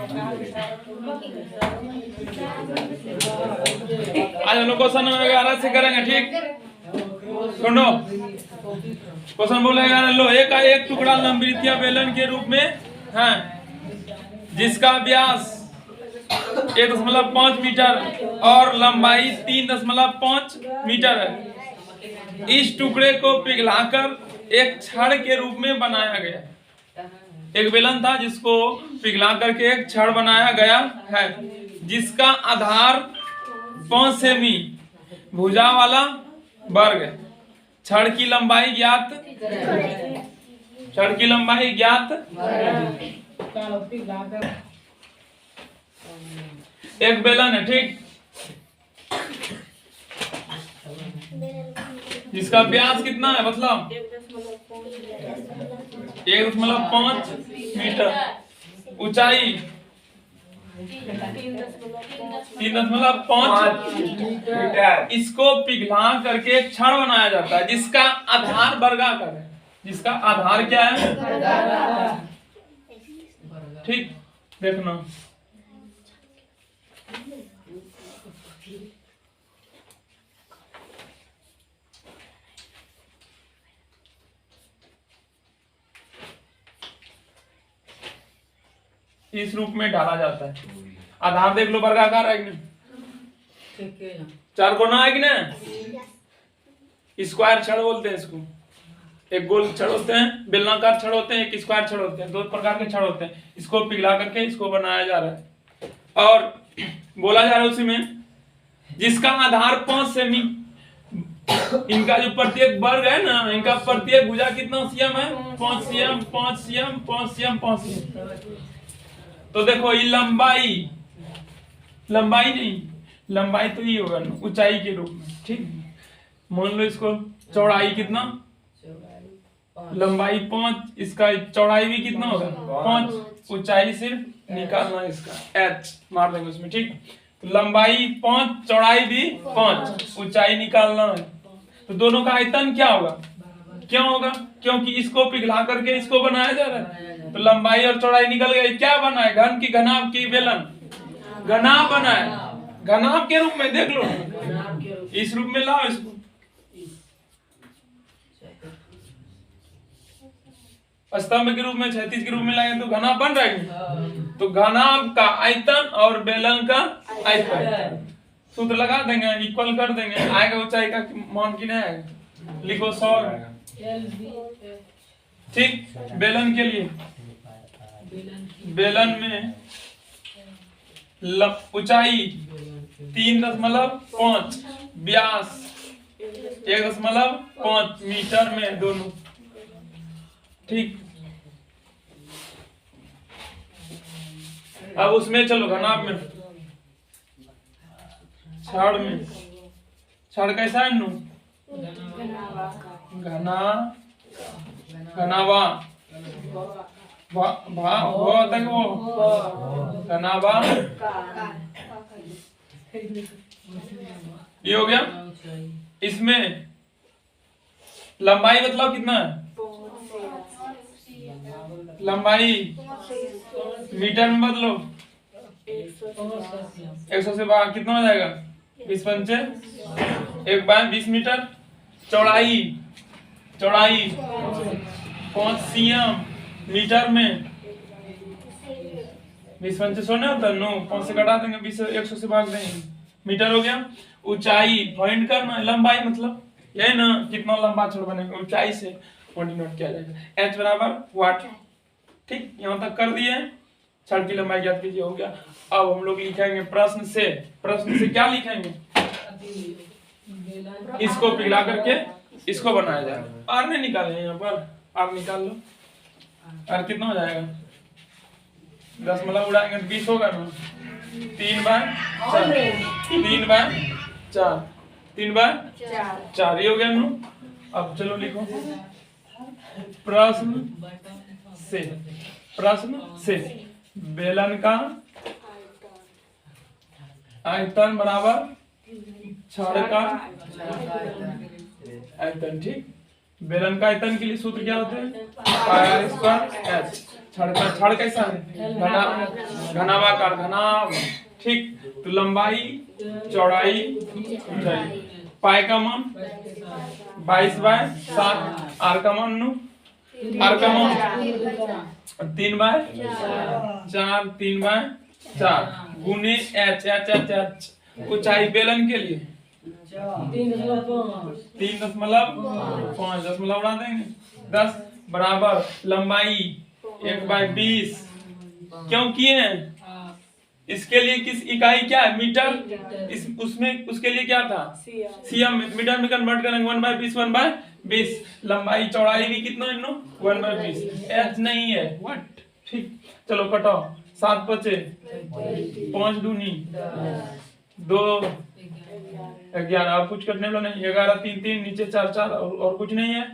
आज हम लोग क्वेश्चन नंबर 11 से करेंगे, ठीक। सुनो, क्वेश्चन बोलेगा लोहे का एक टुकड़ा लंबवृत्तीय बेलन के रूप में है जिसका व्यास 1.5 मीटर और लंबाई 3.5 मीटर है। इस टुकड़े को पिघलाकर एक छड़ के रूप में बनाया गया। एक बेलन था जिसको पिघला करके एक छड़ बनाया गया है जिसका आधार 5 सेमी भुजा वाला वर्ग है। छड़ की लंबाई ज्ञात, छड़ की लंबाई ज्ञात। एक बेलन है, ठीक, जिसका व्यास कितना है, मतलब 1.5 मीटर, ऊंचाई 3.5 मीटर। इसको पिघला करके एक छड़ बनाया जाता है जिसका आधार वर्गाकार है। जिसका आधार क्या है, ठीक, देखना। इस रूप में डाला जाता है। आधार देख लो, वर्गाकार है कि नहीं, चार कोना है कि नहीं। स्क्वायर छड़ बोलते हैं इसको। एक गोल छड़ होते हैं, बेलनाकार छड़ होते हैं, एक स्क्वायर छड़ होते हैं। दो प्रकार के छड़ होते हैं। इसको पिघला करके इसको बनाया जा रहा है और बोला जा रहा है उसी में जिसका आधार 5 सेमी। इनका जो प्रत्येक वर्ग है ना, इनका प्रत्येक भुजा कितना सीएम है, 5 सीएम, 5 सीएम, 5 सीएम, 5 सीएम। तो देखो ये लंबाई, लंबाई नहीं, लंबाई तो ये होगा ऊंचाई के रूप में, ठीक। मान लो इसको चौड़ाई कितना, लंबाई 5, इसका चौड़ाई भी कितना होगा 5, ऊंचाई सिर्फ निकालना है इसका h मार देंगे उसमें, ठीक। तो लंबाई 5, चौड़ाई भी 5, ऊंचाई निकालना है। तो दोनों का आयतन क्या होगा, क्यों होगा, क्योंकि इसको पिघला करके इसको बनाया जा रहा है। तो लंबाई और चौड़ाई निकल गई, क्या बना है, घन की घनाभ की बेलन, घनाभ बना है। घनाभ के रूप में देख लो, इस रूप में लाओ इसको, स्तंभ के रूप में, क्षैतिज के रूप में लाए तो घनाभ बन रहा है। तो घनाभ का आयतन और बेलन का आयतन सूत्र लगा देंगे, इक्वल कर देंगे, आएगा ऊंचाई का मान की नहीं आएगा, लिखो 100, ठीक। बेलन के लिए, बेलन में ऊंचाई 3.5, व्यास 1.5 मीटर में दोनों, ठीक। अब उसमें चलो घनाभ में, छड़ में, छड़ कैसा है नू, घना, घनावा, घनावा, ये हो गया। इसमें लंबाई मतलब कितना है, लंबाई मीटर में बदलो, 100 से बाहर कितना हो जाएगा, 20 पंचे 1 बाय 20 मीटर। चौड़ाई, चौड़ाई 5 सीएम मीटर में, 20 पंचे 100 नहीं होता, 9, 5 से कटा देंगे, 20 100 से भाग देंगे, मीटर हो गया। ऊंचाई फाइंड करना है, लंबाई मतलब यही ना, कितना लंबा छड़ बनेगा, ऊंचाई से डिनोट किया जाएगा, h बराबर वाट, ठीक। यहाँ तक कर दिए, छड़ की लंबाई ज्ञात कीजिए, हो गया। अब हम लोग लिखेंगे प्रश्न से, प्रश्न से क्या लिखेंगे, इसको पिघला करके इसको बनाया जाएगा। आर नहीं निकाले यहाँ पर, आर निकाल लो, आर कितना हो जाएगा, 10 मतलब उड़ाएंगे तो 20 होगा ना, 3 बाय 4, 3 बाय 4, 3 बाय 4, ये हो गया ना। अब चलो लिखो प्रश्न से, प्रश्न से बेलन का आयतन बराबर छड़ का आयतन, ठीक। बेलन का आयतन के लिए सूत्र क्या होते हैं, पाई r स्क्वायर h, छड़ कैसा है? घनाभाकार, घनाभ। ठीक, तो लंबाई, चौड़ाई, ऊंचाई। पाई का मान 22/7, आर का मान 9, आर का मान 3/4, 3/4 गुने एच, ऊंचाई बेलन के लिए 3.5 दशमलव उड़ा देंगे 10 बराबर लंबाई 1/20 क्यों किए हैं? इसके लिए किस इकाई क्या है? मीटर। उसमें उसके लिए क्या था? सीएम। मीटर में कन्वर्ट करेंगे 1/20, 1/20। लंबाई चौड़ाई भी कितना है? 1/20। एच नहीं है, व्हाट? ठीक, चलो कटाओ। 7 बचे, 5 दूनी 2, 11। अब कुछ करने वाला नहीं। 11 3 3 नीचे 4 4 और कुछ नहीं है।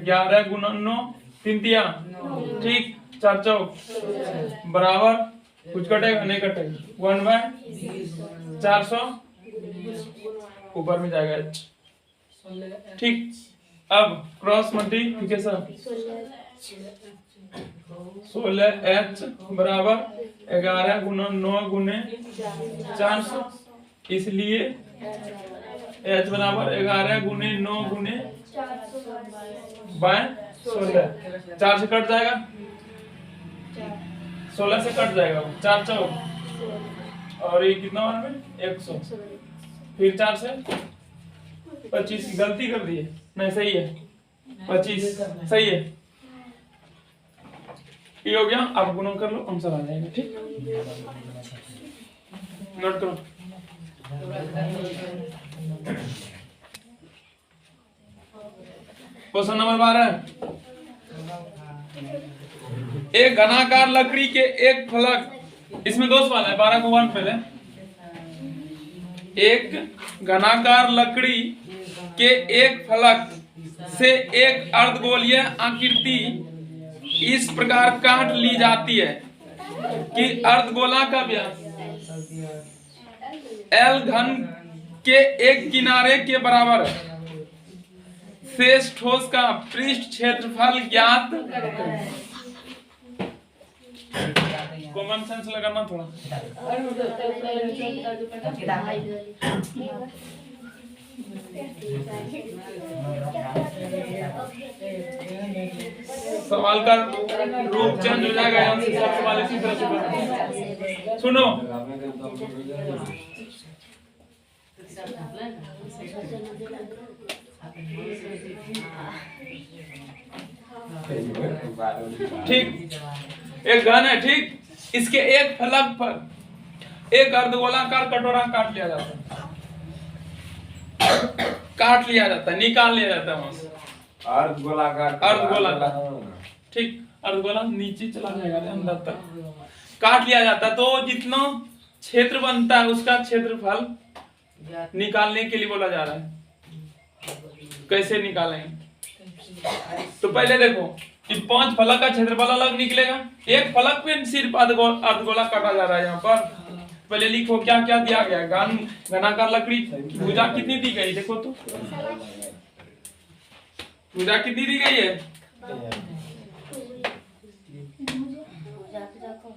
11 गुना 9 3 तिया, ठीक, 4 चौक बराबर, कुछ कटेगा नहीं? कटेगा 1/400 ऊपर में जाएगा h। ठीक, अब क्रॉस मल्टीप्लिकेशन 16h बराबर 11 गुना 9 गुने 400, इसलिए h बराबर 11 गुने 9 गुने 16। 4 से कट जाएगा, 16 से कट जाएगा, 4 चौक और ये कितना बार में 100, फिर 4 से 25। गलती कर दी है? नहीं, सही है, 25 सही है। ये हो गया। आप गुना कर लो, आंसर आ जाएगा। ठीक, नोट करो। क्वेश्चन नंबर 12, एक घनाकार लकड़ी के एक फलक, इसमें 2 सवाल है, 12 को 1 पहले। एक घनाकार लकड़ी के एक फलक से एक अर्धगोलीय आकृति इस प्रकार काट ली जाती है कि अर्धगोला का व्यास L घन के एक किनारे के बराबर है। शेष ठोस का पृष्ठ क्षेत्रफल ज्ञात। कॉमन सेंस लगाना थोड़ा। सवाल का रूप चेंज हो जाएगा, यहाँ से सब सवाल इसी तरह से सुनो। ठीक, एक घन है, ठीक, इसके एक फलक पर एक अर्धगोलाकार कटोरा काट लिया जाता है, निकाल लिया जाता है वहां से। अर्धगोलाकार, ठीक, अर्धगोला नीचे चला जाएगा अंदर तक काट लिया जाता है। तो जितना क्षेत्र बनता है उसका क्षेत्रफल निकालने के लिए बोला जा रहा है। कैसे निकालेंगे? तो पहले देखो कि 5 फलक का क्षेत्रफल अलग निकलेगा। एक फलक पे सिर्फ अर्धगोला काटा जा रहा है। यहाँ पर पहले लिखो क्या क्या दिया गया। घनाकार लकड़ी की भुजा कितनी दी गई? देखो तो भुजा कितनी दी गई है?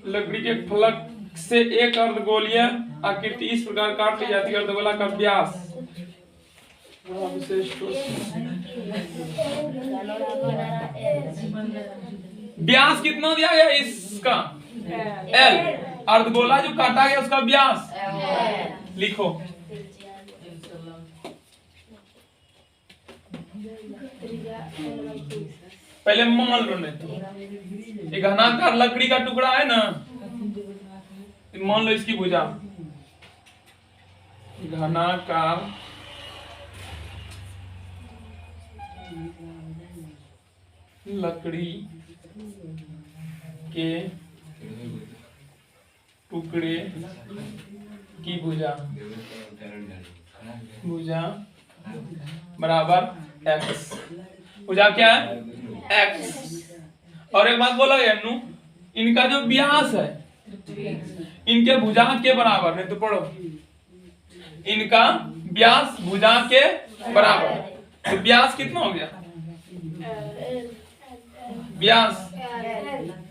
लकड़ी के फलक से एक अर्धगोलीय आकृति इस प्रकार काट ली जाती है। अर्धगोला का व्यास व्यास कितना दिया गया इसका? L। अर्धगोला जो काटा गया उसका व्यास लिखो। पहले मान लो, नहीं तो एक घनाकार लकड़ी का टुकड़ा है ना, मान लो इसकी भुजा घनाकार लकड़ी के टुकड़े की भुजा बराबर x। भुजा क्या है? x। और एक बात बोला गया नु, इनका जो व्यास है इनके भुजा के बराबर। नहीं तो पढ़ो, इनका व्यास भुजा के बराबर। तो व्यास कितना हो गया? व्यास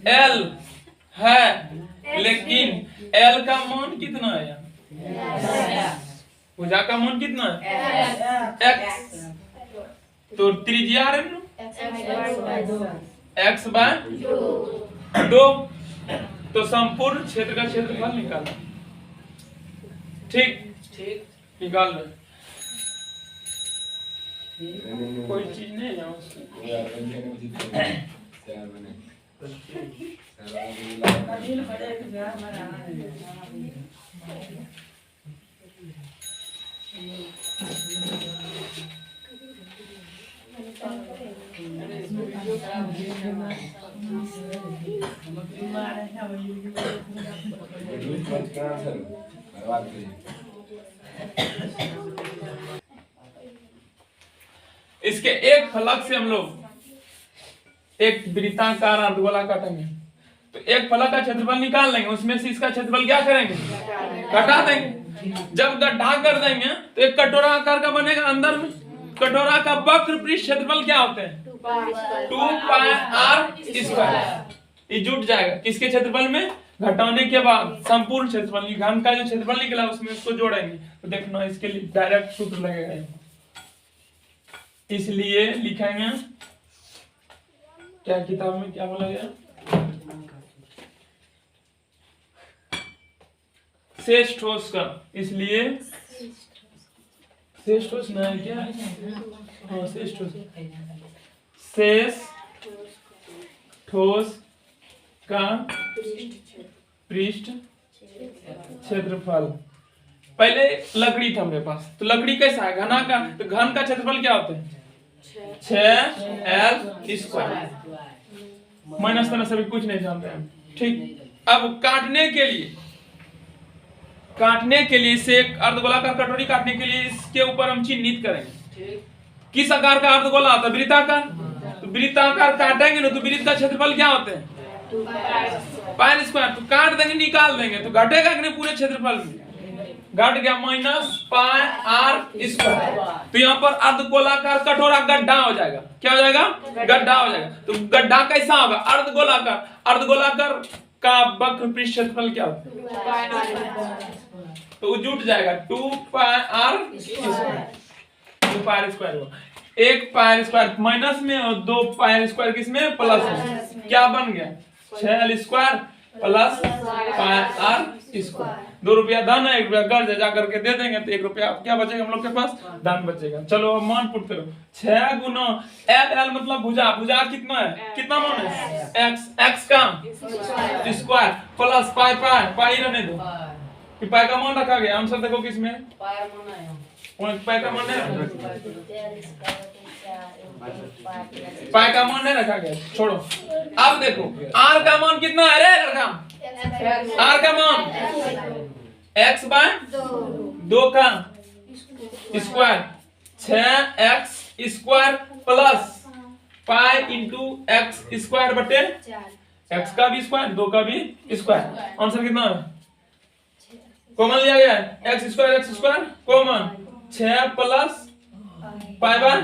एल है, लेकिन एल का मान कितना है? भुजा का मान कितना है? एक्स। तो त्रिज्या एक्स बाय 2। तो संपूर्ण क्षेत्र का क्षेत्रफल निकालना। ठीक निकाल लो। कोई चीज नहीं है इसके एक फलक से हम लोग एक वृत्ताकार अर्धगोला काटेंगे, तो एक फलक का क्षेत्रफल निकाल लेंगे, उसमें से इसका क्षेत्रफल क्या करेंगे? घटा देंगे। जब गड्ढा कर देंगे तो एक कटोरा आकार का बनेगा। अंदर में कटोरा का वक्र पृष्ठ क्षेत्रफल क्या होते हैं? 2 पाई r स्क्वायर। ये जुट जाएगा किसके क्षेत्रफल में? घटाने के बाद संपूर्ण क्षेत्रफल, घन का जो क्षेत्रफल निकला उसमें उसको जोड़ेंगे। तो देखना इसके लिए डायरेक्ट सूत्र लगेगा, इसलिए लिखेंगे क्या किताब में क्या बोला गया? शेष ठोस का, इसलिए शेष ठोस ना है क्या? हाँ शेष ठोस। शेष ठोस का पृष्ठ क्षेत्रफल। पहले लकड़ी था मेरे पास, तो लकड़ी कैसा है? घना का। तो घन का क्षेत्रफल क्या होता है? 6l square. माइनस तरह सभी कुछ नहीं जानते हैं। ठीक, अब काटने के लिए इसे एक अर्धगोलाकार कटोरी काटने के लिए इसके ऊपर हम चिन्हित करेंगे किस आकार का अर्धगोला होता है? वृत्ताकार। तो वृत्ताकार काटेंगे ना, तो वृत्त का क्षेत्रफल क्या होते हैं? Pi square. तो काट देंगे, निकाल देंगे, तो घटेगा कि नहीं पूरे क्षेत्रफल में? घट गया माइनस पाई r स्क्वायर। तो यहाँ पर अर्धगोलाकार कटोरा गड्ढा हो जाएगा। क्या हो जाएगा? गड्ढा हो जाएगा। तो गड्ढा कैसा होगा? अर्धगोलाकार। अर्धगोलाकार का वक्र पृष्ठ क्षेत्रफल क्या होगा? तो जुट जाएगा 2 पाई r स्क्वायर। 2 पाई स्क्वायर हुआ, 1 पाई स्क्वायर माइनस में और 2 पाई स्क्वायर किसमें? प्लस में। क्या बन गया? 6l square plus pi r square. 2 रुपया धन है, 1 रुपया कर्ज जा करके दे देंगे, तो 1 रुपया क्या बचेगा हम लोग के पास? धन बचेगा। चलो अब मान पुट करो। 6 गुना l मतलब भुजा। भुजा कितना है? कितना मान है? x का स्क्वायर प्लस पाई। पाई रहने दो कि पाई का मान रखा गया। आंसर देखो किसमें? पाई का मान नहीं, पाई का मान नहीं रखा गया, छोड़ो। अब देखो r का मान कितना है रे लड़का? r का मान x बाय 2 का square 6x square plus pi into x square बटे x का भी स्क्वायर 2 का भी स्क्वायर। आंसर कितना है? कॉमन लिया गया है x square common 6 plus pi by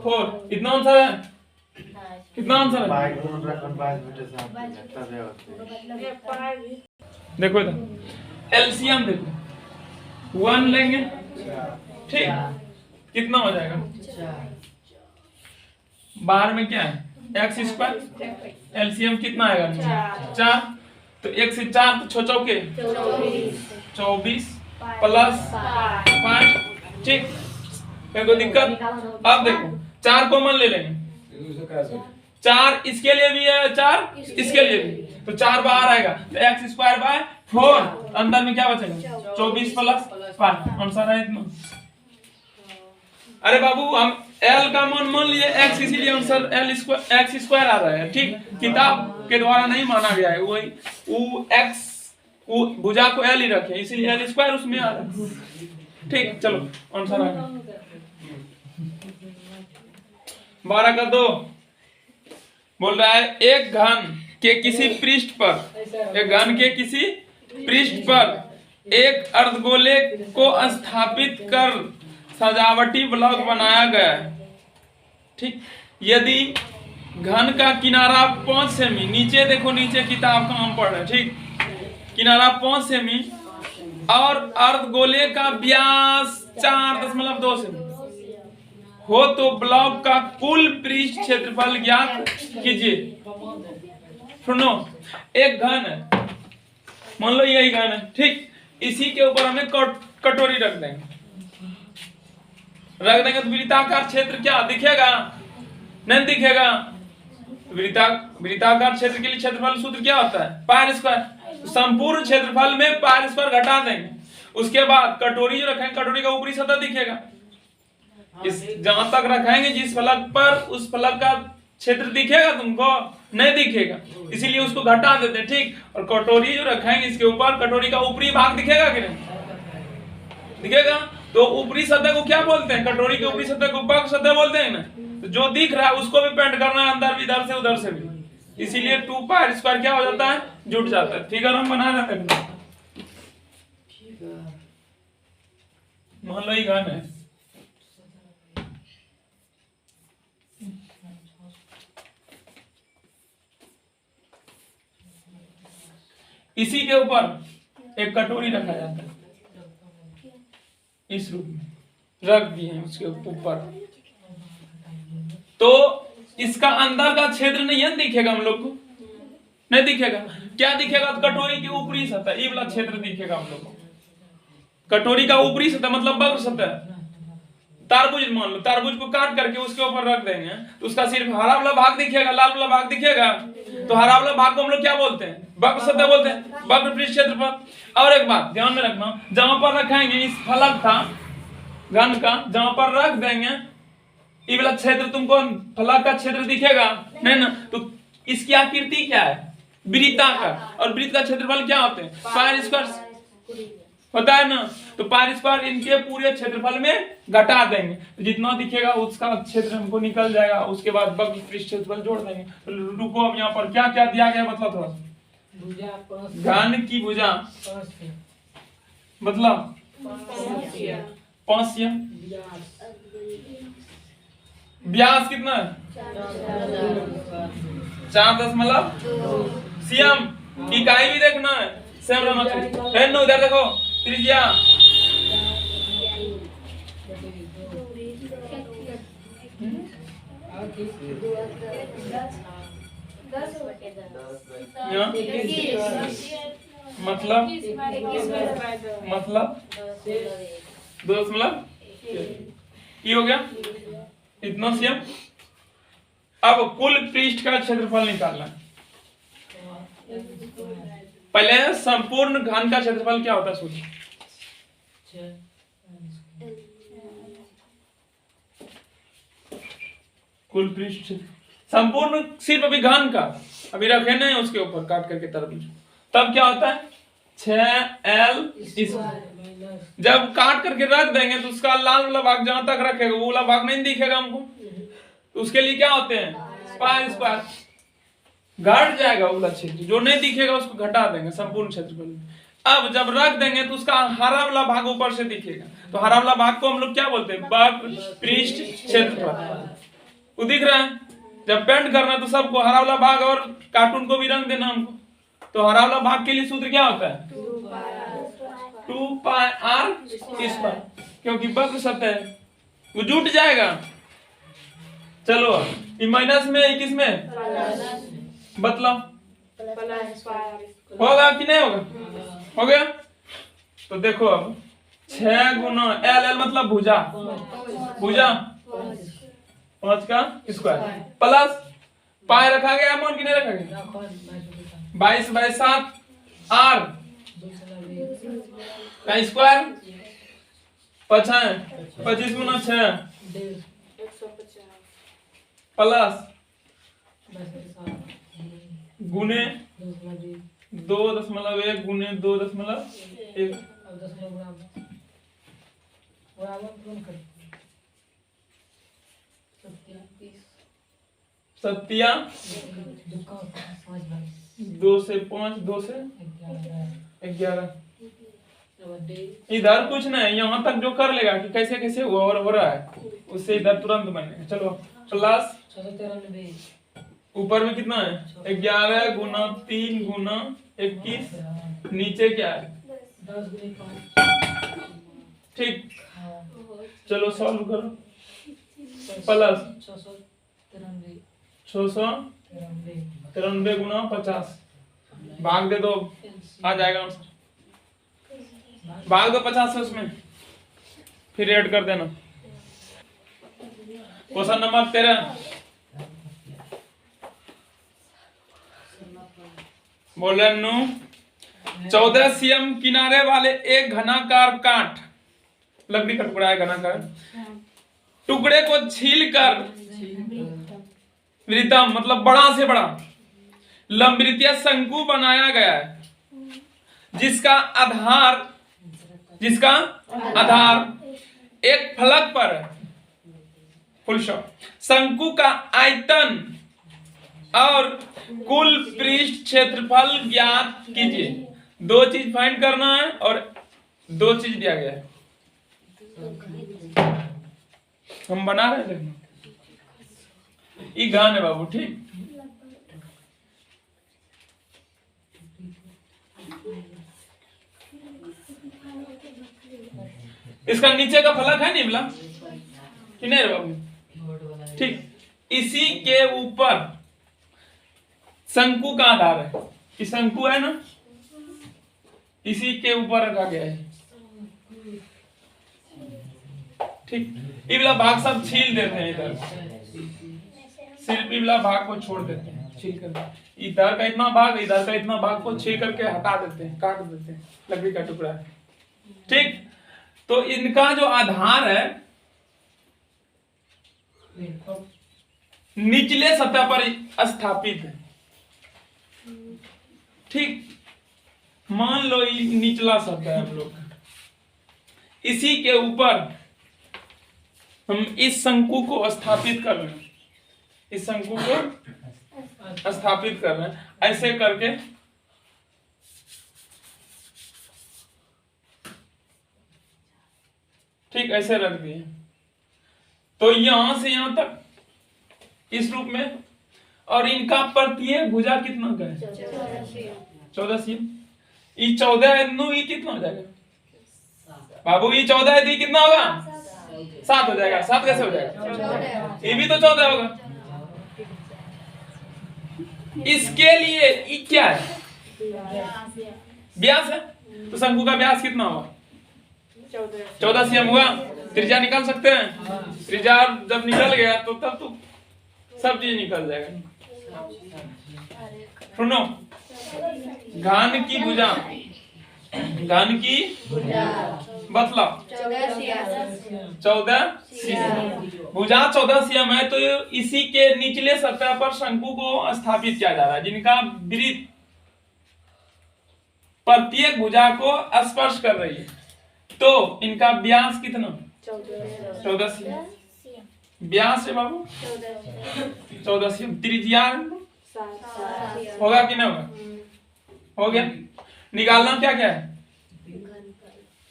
4। कितना आंसर है? कितना आंसर है? देखो इधर एलसीएम देखो 1 लेंगे, ठीक, कितना हो जाएगा? बाहर में क्या है? x square. एलसीएम कितना आएगा? 4। तो 1 से 4 तो 6 चौके 24 प्लस 5। ठीक, कोई दिक्कत? अब देखो 4 कॉमन ले लेंगे। 4 इसके लिए भी है, 4 इसके लिए भी, तो 4 बाहर आएगा। तो x स्क्वायर बाय 4, अंदर में क्या बचेगा? 24 प्लस 5। आंसर है इतना। अरे बाबू हम l का मान लिए x, इसीलिए आंसर x स्क्वायर आ रहा है। ठीक, किताब के द्वारा नहीं माना गया है, वही वो x वो भुजा को l ही रखे, इसीलिए l स्क्वायर उसमें आ रहा है। ठीक, चलो आंसर आ गया। 12 का 2 बोल रहा है एक घन के किसी पृष्ठ पर एक अर्धगोले को स्थापित कर सजावटी ब्लॉक बनाया गया है। ठीक, यदि घन का किनारा 5 सेमी, नीचे देखो, नीचे किताब का हम पढ़ रहे हैं, ठीक। किनारा 5 सेमी और अर्धगोले का व्यास 4.2 सेमी हो तो ब्लॉक का कुल पृष्ठ क्षेत्रफल ज्ञात कीजिए। सुनो, एक घन है, मान लो यही घन है, ठीक। इसी के ऊपर हमें कटोरी रख देंगे तो वृत्ताकार क्षेत्र क्या दिखेगा? नहीं दिखेगा। वृत्ताकार क्षेत्र के लिए क्षेत्रफल सूत्र क्या होता है? Pi square. संपूर्ण क्षेत्रफल में पाई स्क्वायर घटा देंगे। उसके बाद कटोरी जो रखेंगे, कटोरी का ऊपरी सतह दिखेगा। इस जहां तक रखेंगे जिस फलक पर, उस फलक का क्षेत्र दिखेगा तुमको? नहीं दिखेगा, इसीलिए उसको घटा देते हैं, ठीक। और कटोरी जो रखेंगे इसके ऊपर, कटोरी का ऊपरी भाग दिखेगा कि नहीं दिखेगा? तो ऊपरी सतह को क्या बोलते हैं? कटोरी के ऊपरी सतह को वक्र सतह बोलते हैं ना। तो जो दिख रहा है उसको भी पेंट करना है, अंदर भी, इधर से उधर से भी। इसीलिए 2 पाई स्क्वायर क्या हो जाता है? जुट जाता है। फिगर हम बना देते हैं। मान लो ये घन है, इसी के ऊपर एक कटोरी रखा जाता है, इस रूप में रख दिए हैं उसके ऊपर। तो इसका अंदर का क्षेत्र नहीं है, दिखेगा हम लोग को? नहीं दिखेगा। क्या दिखेगा? तो कटोरी की ऊपरी सतह, ये वाला क्षेत्र दिखेगा हम लोग को। कटोरी का ऊपरी सतह मतलब वक्र सतह। तारबूज मान लो, तारबूज को काट करके उसके ऊपर रख देंगे तो उसका सिर्फ हरा वाला भाग दिखेगा, लाल वाला भाग दिखेगा। तो हरा वाला भाग को हम लोग क्या बोलते हैं? वक्र सतह बोलते हैं, वक्र पृष्ठ क्षेत्रफल। और एक बात ध्यान में रखना, जहां पर रखेंगे इस फलक था घन का, जहां पर रख देंगे ये वाला क्षेत्र, तुमको फलक का क्षेत्र दिखेगा नहीं ना। तो इसकी आकृति क्या है? वृत्ताकार। और वृत्त का क्षेत्रफल क्या होते हैं? पाई स्क्वायर होता है ना। तो पाई स्क्वायर इनके पूरे क्षेत्रफल में घटा देंगे, तो जितना दिखेगा उसका क्षेत्र हमको निकल जाएगा। उसके बाद वक्र पृष्ठ क्षेत्रफल जोड़ देंगे। तो रुको, अब यहाँ पर क्या क्या दिया गया मतलब थोड़ा घन की भुजा मतलब 5 cm, व्यास कितना है? 4.2 cm। इकाई भी देखना है, सेम रहना चाहिए। इधर देखो, त्रिज्या मतलब 2.1 ये हो गया, इतना सीएम। अब कुल पृष्ठ का क्षेत्रफल निकालना। पहले संपूर्ण घन का क्षेत्रफल क्या होता है सोचिए। कुल पृष्ठ संपूर्ण सिर्फ अभी घन का, अभी रखे नहीं उसके ऊपर काट करके तरबूज, तब क्या होता है? 6L। जब काट करके रख देंगे तो उसका लाल वाला भाग जहां तक रखेगा वो वाला भाग नहीं दिखेगा हमको। तो उसके लिए क्या होते हैं? Pi square. घट जाएगा वो वाला क्षेत्र, जो नहीं दिखेगा उसको घटा देंगे संपूर्ण क्षेत्रफल में। अब जब रख देंगे तो उसका हरा वाला भाग ऊपर से दिखेगा। तो हरा वाला भाग को हम लोग क्या बोलते हैं? वक्र पृष्ठ क्षेत्रफल। वो दिख रहा है? जब पेंट करना तो सबको हरा वाला भाग और कार्टून को भी रंग देना हमको। तो हरा वाला भाग के लिए सूत्र क्या होता है? 2 पाई r स्क्वायर, क्योंकि वक्र सतह है वो जुट जाएगा। चलो ये माइनस में, किस में मतलब होगा कि नहीं होगा? हो गया। तो देखो अब 6 गुना L मतलब भुजा, भुजा 5 का स्क्वायर प्लस पाई रखा गया, मान कि नहीं रखा गया? 22/7 r का स्क्वायर 25 गुना 6 प्लस गुने 2.1 गुने 2.1 सत्या 2 से 5 2 से 11। इधर कुछ नहीं, यहाँ तक जो कर लेगा कि कैसे कैसे हो रहा है उससे इधर तुरंत बनेगा। चलो प्लस ऊपर में कितना है 11 गुना 3 गुना 21, नीचे क्या है 10 ठीक। चलो सॉल्व करो। प्लस 693 गुना 50 भाग दे दो, आ जाएगा आंसर। भाग दो 50 से उसमें, फिर ऐड कर देना। क्वेश्चन नंबर 13 बोल रहे नु 14 cm किनारे वाले एक घनाकार काट, लकड़ी का टुकड़ा है घनाकार, टुकड़े को छीलकर वृत्तम मतलब बड़ा से बड़ा लंबवृत्तीय शंकु बनाया गया है, जिसका आधार एक फलक पर है। Full stop. शंकु का आयतन और कुल पृष्ठ क्षेत्रफल ज्ञात कीजिए। दो चीज फाइंड करना है और दो चीज दिया गया है, हम बना रहे हैं। ये गान है बाबू, ठीक। इसका नीचे का फलक है नहीं बोला कि नहीं रे बाबू, ठीक। इसी के ऊपर शंकु का आधार है, कि शंकु है ना, इसी के ऊपर रखा गया है, ठीक। इबला भाग सब छील देते हैं इधर, सिर्फ इबला भाग को छोड़ देते हैं, छील कर। इधर का इतना भाग, इधर का इतना भाग को छील करके हटा देते हैं, काट देते हैं, लकड़ी का टुकड़ा है, ठीक। तो इनका जो आधार है निचले सतह पर स्थापित है, ठीक। मान लो ये निचला सतह है हम लोग, इसी के ऊपर हम इस शंकु को स्थापित कर रहे हैं, इस शंकु को स्थापित कर रहे हैं, ऐसे करके ठीक, ऐसे रख दिए। तो यहां से यहां तक इस रूप में, और इनका प्रत्येक भुजा कितना का है 14 cm। ये 14 है नु, ये कितना हो जाएगा बाबू, ये 14 है तो ये कितना होगा 7 हो जाएगा। 7 कैसे हो जाएगा, ये भी तो 14 होगा। इसके लिए ये क्या है व्यास है, तो शंकु का व्यास कितना होगा 14 cm हुआ। त्रिज्या निकाल सकते हैं, त्रिज्या जब निकल गया तो तब तो सब चीज निकल जाएगा। सुनो, घन की भुजा, घन की बतला 14 cm, भुजा 14 cm है, तो इसी के निचले सतह पर शंकु को स्थापित किया जा रहा है, जिनका वृत्त प्रत्येक भुजा को स्पर्श कर रही है। तो इनका व्यास कितना 14 cm, व्यास है बाबू 14 cm। त्रिज्या होगा कि नहीं होगा, हो गया। निकालना क्या क्या है,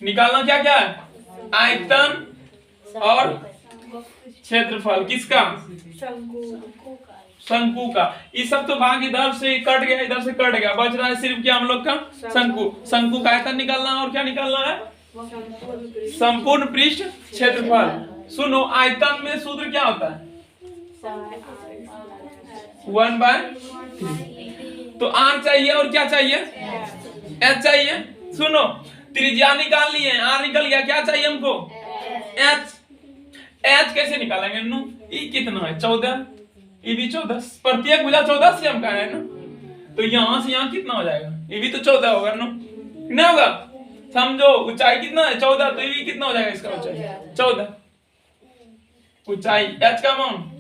निकालना क्या क्या है, आयतन और क्षेत्रफल किसका, शंकु का। ये सब तो भाग इधर से कट गया, इधर से कट गया, बच रहा है सिर्फ क्या हम लोग का शंकु। शंकु का आयतन निकालना है और क्या निकालना है, संपूर्ण पृष्ठ क्षेत्रफल। सुनो, आयतन में सूत्र क्या होता है 1/3। तो r चाहिए और क्या चाहिए h चाहिए। सुनो, त्रिज्या निकाल लिए, r निकल गया, क्या चाहिए हमको h। h कैसे निकालेंगे नु, ये कितना है 14, ये भी 14, प्रत्येक भुजा 14 cm का है ना, तो यहाँ से यहाँ कितना हो जाएगा, ये भी तो 14 होगा ना, नहीं होगा। समझो, ऊंचाई कितना है 14, तो ये कितना हो जाएगा इसका ऊंचाई 14, ऊंचाई h का मान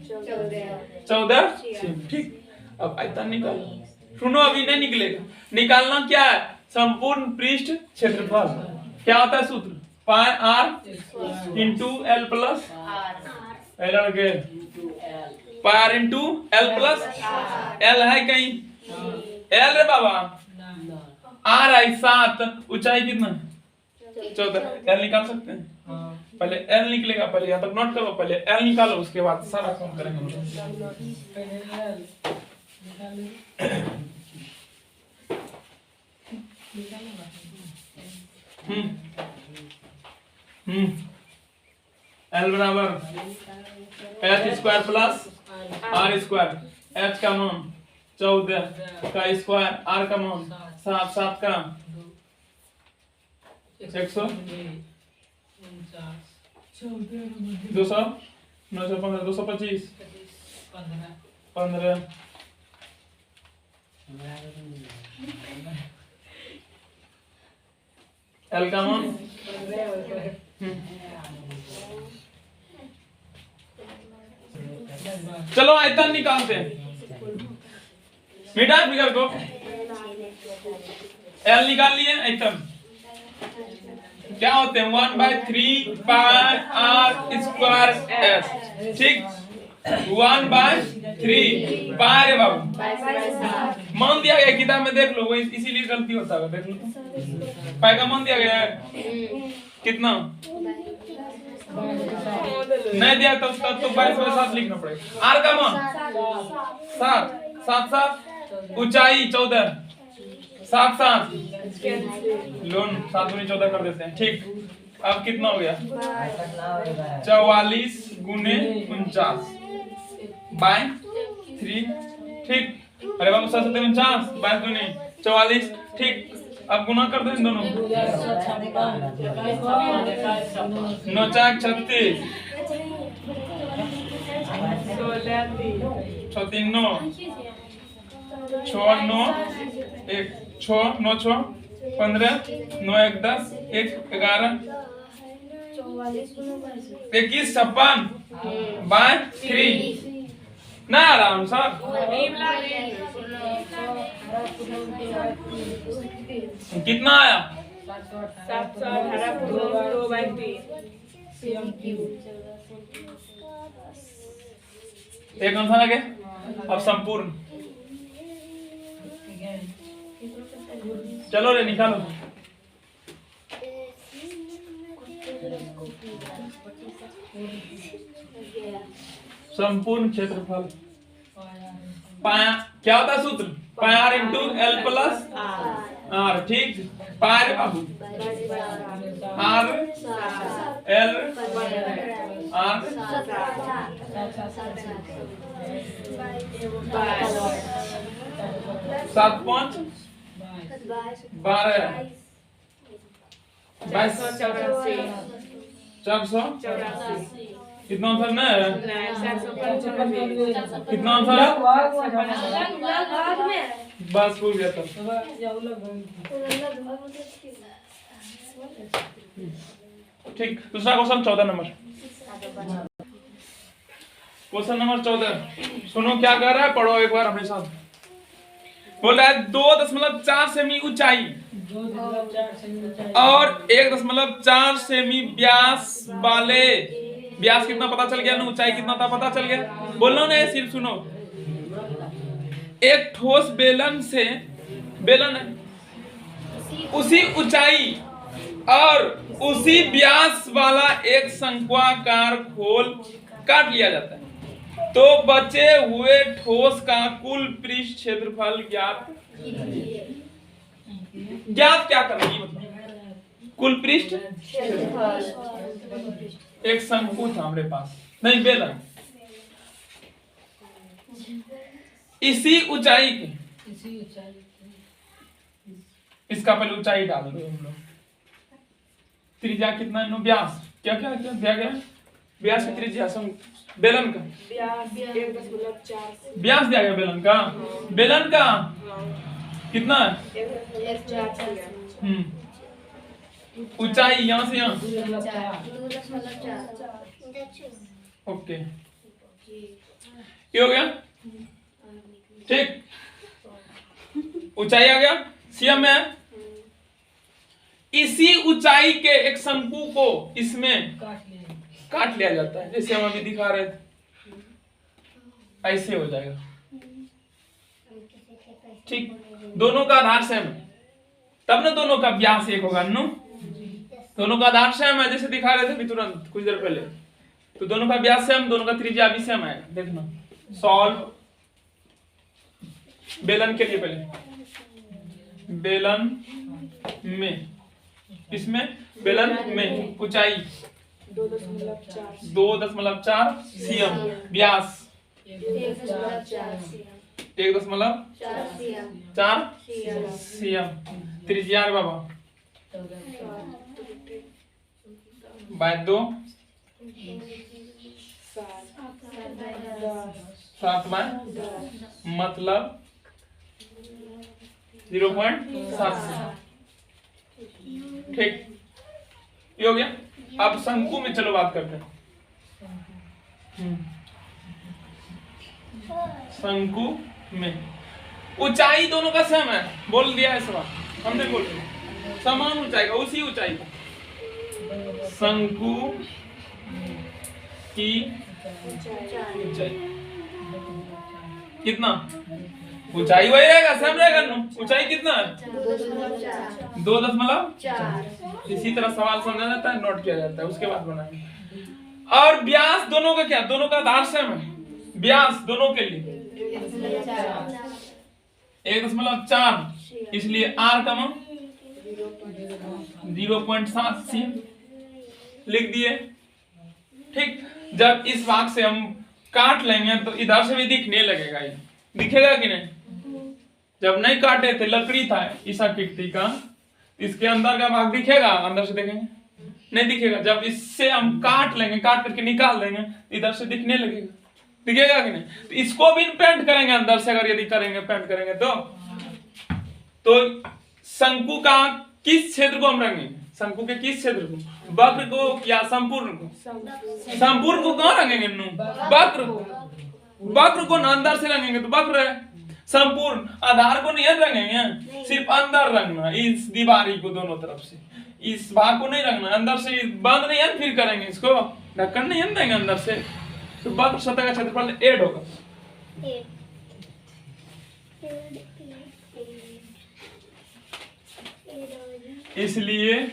14 cm, ठीक। अब आयतन निकालो। सुनो, अभी नहीं निकलेगा, निकालना क्या है, संपूर्ण पृष्ठ क्षेत्रफल। क्या होता है सूत्र, पाई r into L plus pi r into L plus L है कहीं, एल रे बाबा, r है 7, ऊंचाई कितना 14, एल निकाल सकते हैं। पहले एल निकलेगा, पहले यहाँ तक नोट करो, पहले एल निकालो, उसके बाद सारा काम करेंगे। एल बराबर H square plus R square. H का मान 14 का स्क्वायर, आर का मान 7 7 का 100 200 915 225 15 एल का मान चलो आयतन निकालते हैं। मिटा फिगर को, एल निकाल लिए, आयतन क्या होते हैं 1/3 पाई आर स्क्वायर एस। ठीक 1/3 पाई रे बाबू मान दिया गया किताब में, देख लो वो इसीलिए गलती होता है। देख लो पाई का मान दिया गया है कितना, नहीं दिया तो 22/7 लिखना पड़ेगा। आर का मान 7 7 7 ऊंचाई 14 7 7 लोन 7 गुनी 14 कर देते हैं। ठीक अब कितना हो गया 44 गुने 49/3। ठीक अरे बाबू 7 49 दूनी 44। ठीक अब गुना कर दो इन दोनों 9 4 36 6 3 9 6 9 1 6 9 6 15 9 1 10 1 11 21 56/3 ना आराम सर कितना आया 718/2/3 एक आंसर आ गया। अब संपूर्ण चलो रे निकालो। संपूर्ण क्षेत्रफल पाया क्या होता है सूत्र pi R into L plus R. ठीक पाई बाबू आर एल आर 7 5 12 484 कितना आंसर ना है कितना आंसर है बस हो गया था। ठीक दूसरा क्वेश्चन 14 नंबर क्वेश्चन नंबर 14 सुनो क्या कह रहा है, पढ़ो एक बार अपने साथ। बोल रहा है 2.4 सेमी ऊंचाई और 1.4 सेमी व्यास वाले, व्यास कितना पता चल गया ना, ऊंचाई कितना था पता चल गया। बोलो ना सिर्फ सुनो, एक ठोस बेलन से बेलन है उसी ऊंचाई और उसी व्यास वाला एक शंक्वाकार खोल काट लिया जाता है तो बचे हुए ठोस का कुल पृष्ठ क्षेत्रफल ज्ञात क्या करना है मतलब कुल पृष्ठ क्षेत्रफल। एक शंकु था हमारे पास नहीं बेलन, इसी ऊंचाई के इसका पहले ऊंचाई डाल दो हम लोग। त्रिज्या कितना है व्यास क्या क्या क्या दिया गया व्यास की त्रिज्या बेलन का व्यास दिया गया बेलन का कितना है ऊंचाई यहाँ से यहाँ ओके ये हो गया। ठीक ऊंचाई आ गया सीएम में। इसी ऊंचाई के एक शंकु को इसमें काट लिया जाता है जैसे हम अभी दिखा रहे थे, ऐसे हो जाएगा। ठीक दोनों का आधार सेम है तब ना दोनों का व्यास एक होगा नो, दोनों का आधार सेम है जैसे दिखा रहे थे अभी तुरंत कुछ देर पहले, तो दोनों का व्यास सेम, दोनों का त्रिज्या भी सेम है। देखना सॉल्व बेलन के लिए पहले बेलन में, इसमें बेलन में ऊंचाई 2.4 cm, व्यास 1.4 cm, त्रिज्या रे बाबा बाय 2 7 बाय मतलब 0.7। ठीक, ये हो गया। अब शंकु में चलो बात करते हैं। शंकु में ऊंचाई दोनों का सेम है, बोल दिया है सवाल, हमने बोल दिया समान ऊंचाई का, उसी ऊंचाई का। शंकु की ऊंचाई कितना, ऊंचाई वही रहेगा, सेम रहेगा ना। ऊंचाई कितना है 2.4। इसी तरह सवाल समझा जाता है, नोट किया जाता है, उसके बाद बनाएंगे। और व्यास दोनों का क्या, दोनों का आधार सेम है, व्यास दोनों के लिए 1.4, इसलिए r का मान 0.7 cm लिख दिए। ठीक, जब इस भाग से हम काट लेंगे तो इधर से भी दिखने लगेगा, ये दिखेगा कि नहीं। जब नहीं काटे थे, लकड़ी था ईसा किट्टी का, इसके अंदर का भाग दिखेगा, अंदर से देखेंगे नहीं दिखेगा। जब इससे हम काट लेंगे, काट करके निकाल देंगे, इधर से दिखने लगेगा, दिखेगा कि नहीं। तो इसको भी पेंट करेंगे अंदर से, अगर यदि करेंगे पेंट करेंगे तो शंकु का किस क्षेत्र को हम रंगेंगे, शंकु के किस क्षेत्र को, वक्र को या संपूर्ण को। संपूर्ण को कहाँ रंगेंगे, वक्र को अंदर से रंगेंगे तो वक्र है। संपूर्ण आधार को नहीं रंगेंगे, सिर्फ अंदर रंगना, इस दीवारी को दोनों तरफ से, इस भाग को नहीं रंगना, अंदर से बंद नहीं है, फिर करेंगे इसको, ढक्कन नहीं देंगे अंदर से, तो वक्र सतह का क्षेत्रफल 8 होगा। इसलिए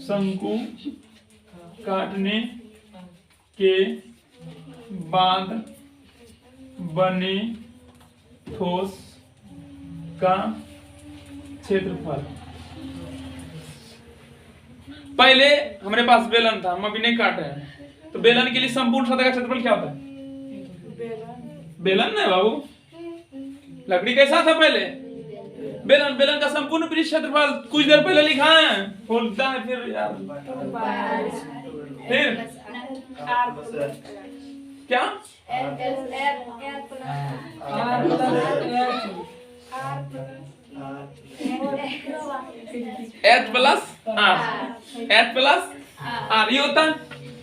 शंकु काटने के बाद बने ठोस का क्षेत्रफल, पहले हमारे पास बेलन था, हम अभी नहीं काटे हैं, तो बेलन के लिए संपूर्ण सतह का क्षेत्रफल क्या होता है, बेलन नहीं बाबू, लकड़ी कैसा था पहले, बेलन। बेलन का संपूर्ण पृष्ठ क्षेत्रफल कुछ देर पहले लिखा है, बोलता है फिर यार, फिर क्या H प्लस R ये होता है।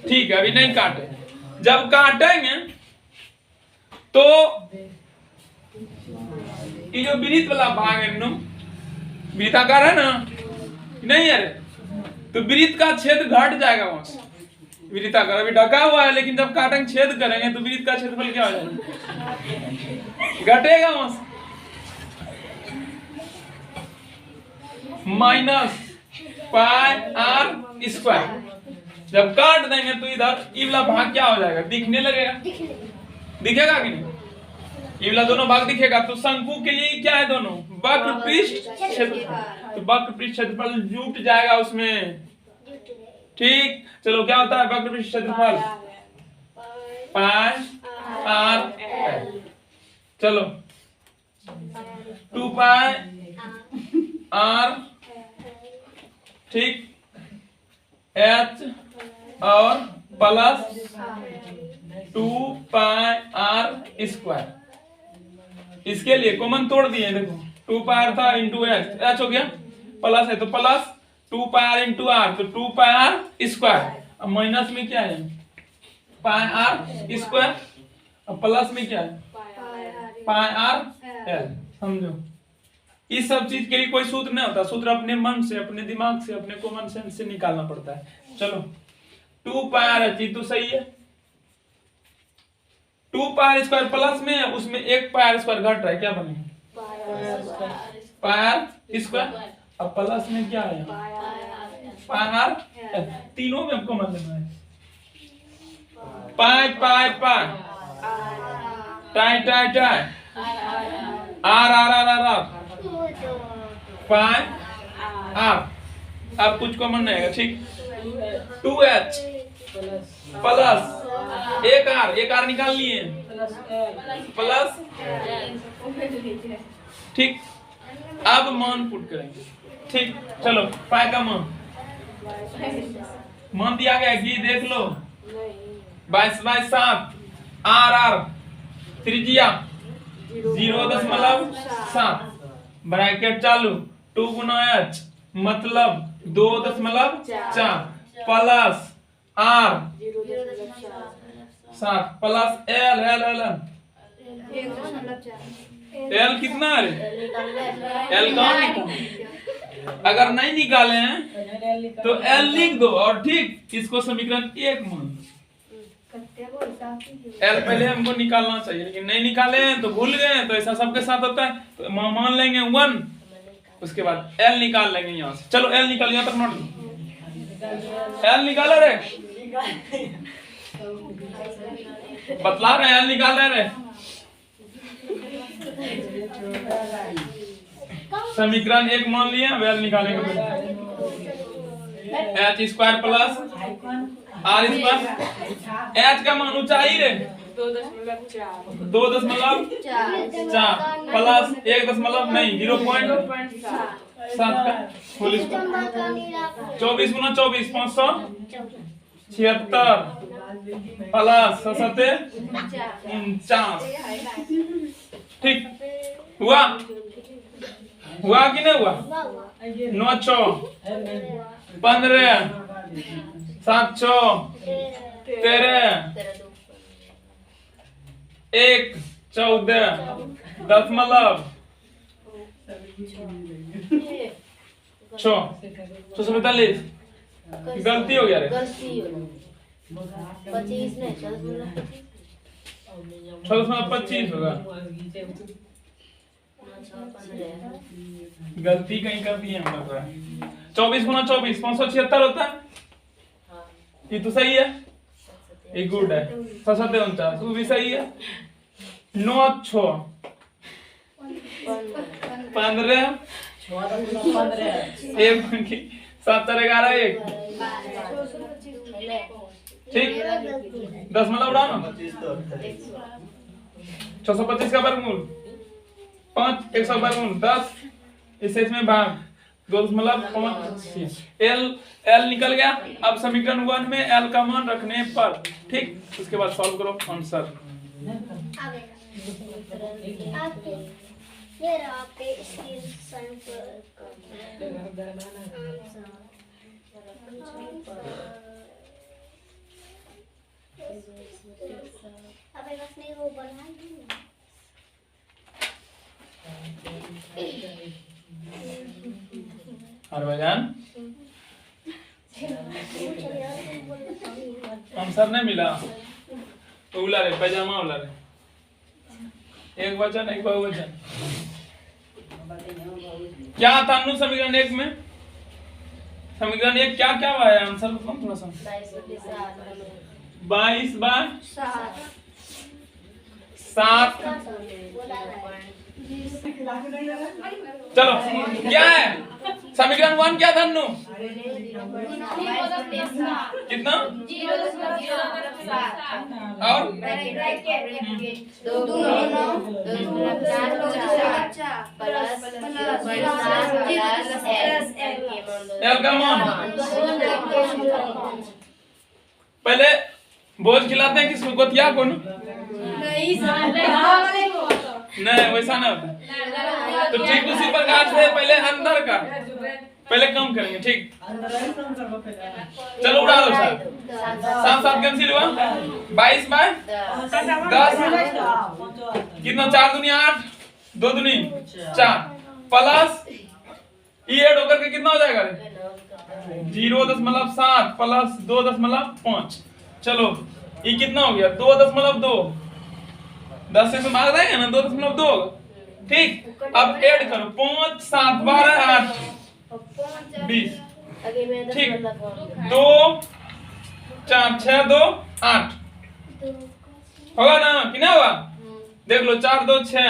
ठीक है, अभी नहीं काटे, जब काटेंगे तो ये जो वृत्त वाला भाग है, वृत्ताकार है ना, नहीं है, तो वृत्त का छेद घट जाएगा वहां से, वृत्ताकार अभी ढका हुआ है, लेकिन जब काटेंगे छेद करेंगे तो वृत्त का क्षेत्रफल क्या हो जाएगा, घटेगा वहां से, -πr²। जब काट देंगे तो इधर ये वाला भाग क्या हो जाएगा, दिखने लगेगा, दिखेगा कि नहीं, ये वाला दोनों भाग दिखेगा। तो शंकु के लिए क्या है, दोनों वक्र पृष्ठ क्षेत्रफल, तो वक्र पृष्ठ क्षेत्रफल जुट जाएगा उसमें। ठीक, चलो क्या होता है वक्र पृष्ठ क्षेत्रफल, πr, चलो 2πr, ठीक, h और प्लस 2πr²। इसके लिए कॉमन तोड़ दिए, देखो 2πr था इंटू h हो गया, प्लस है तो प्लस 2πr इंटू r, तो 2πr²। अब माइनस में क्या है, πr², अब प्लस में क्या है, πr। समझो, इस सब चीज के लिए कोई सूत्र नहीं होता, सूत्र अपने मन से, अपने दिमाग से, अपने कॉमन सेंस से निकालना पड़ता है। चलो 2πr है, चीज तो सही है, 2πr² प्लस में, उसमें एक πr² घट रहा है, क्या बनेगा πr², अब प्लस में क्या है πr, तीनों में आपको मान लेना है, पाई पाई पाई टाई टाई टाई R R R R R pi R. अब कुछ कॉमन नहीं है, ठीक। 2h प्लस एक आर निकाल लिए प्लस, ठीक। अब मान पुट करेंगे, ठीक। चलो पाई का मान दिया गया कि देख लो 22/7 आर आर त्रिज्या 0.7 ब्रैकेट चालू 2 गुना h मतलब 2.4 plus R 7 plus L L L L कितना है? एल कौन निकाले? अगर नहीं निकाले हैं तो एल लिख दो और ठीक इसको समीकरण 1 मान। एल पहले हमको निकालना चाहिए लेकिन नहीं निकाले हैं तो भूल गए, तो ऐसा सबके साथ होता है। तो मान लेंगे 1, उसके बाद एल निकाल लेंगे यहाँ से। चलो एल निकाल, यहाँ तक नोट एल निकाल रे, बतला रहे एल निकाल रहे। समीकरण 1 मान लिया, एल निकालेंगे h square plus R square. h का मान ऊंचाई रे 2.4 प्लस 1 नहीं 0.7 का होल स्क्वायर 24 गुना 24 576 प्लस 49, ठीक। हुआ कि नहीं हुआ? 9 6 15 7 6 13 1 14 दशमलव 645। गलती हो गया रे, 625 होगा। गलती कहीं कर दी है हम लोग। 24 गुना 24 576 होता है, ये तो सही है, ये गुड है। 749 वो भी सही है। 9 6 15 7 11 1, ठीक। दशमलव उड़ाना 625 का वर्गमूल 5 100 वर्गमूल 10, इसे इसमें भाग 2.5। एल निकल गया। अब समीकरण 1 में एल का मान रखने पर, ठीक, उसके बाद सॉल्व करो आंसर। हरभजन आंसर नहीं मिला, तो उला रे पैजामा उला रे, एक वचन एक बहुवचन। क्या था समीकरण 1 में? समीकरण 1 क्या क्या हुआ है? आंसर बताओ थोड़ा सा। 22/7। चलो क्या है समीकरण 1? क्या था नु? कितना? और एल का मान पहले बोझ खिलाते हैं किसको? गोतिया को? नहीं वैसा ना होता। तो ठीक उसी प्रकार से पहले अंदर का पहले कम करेंगे, ठीक। चलो उड़ा लो सर। 7 7 कैंसिल हुआ 22/10 कितना? 4 दूनी 8 2 दूनी 4 प्लस ये ऐड होकर के कितना हो जाएगा? 0.7 प्लस 2.5। चलो ये कितना हो गया? 2.2। 10 से भाग देंगे ना 2.2, ठीक। अब ऐड करो 5 7 12 8 20, ठीक। 2 4 6 2 8 होगा ना कि ना होगा? देख लो 4 2 6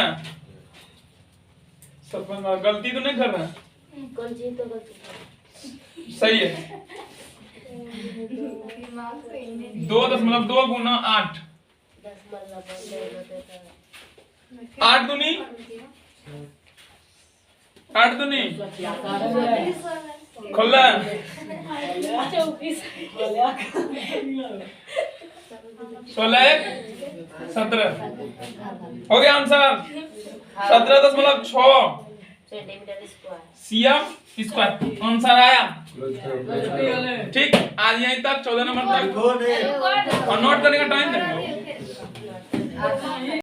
सब गलती तो नहीं कर रहा? कौन सी तो गलती सही है। 2.2 गुना 8 8 दूनी 8 दूनी खोला 16 17 हो गया answer 17.6 centimetre square CM square answer आया। ठीक, आज यहीं तक 14 नंबर तक और नोट करने का टाइम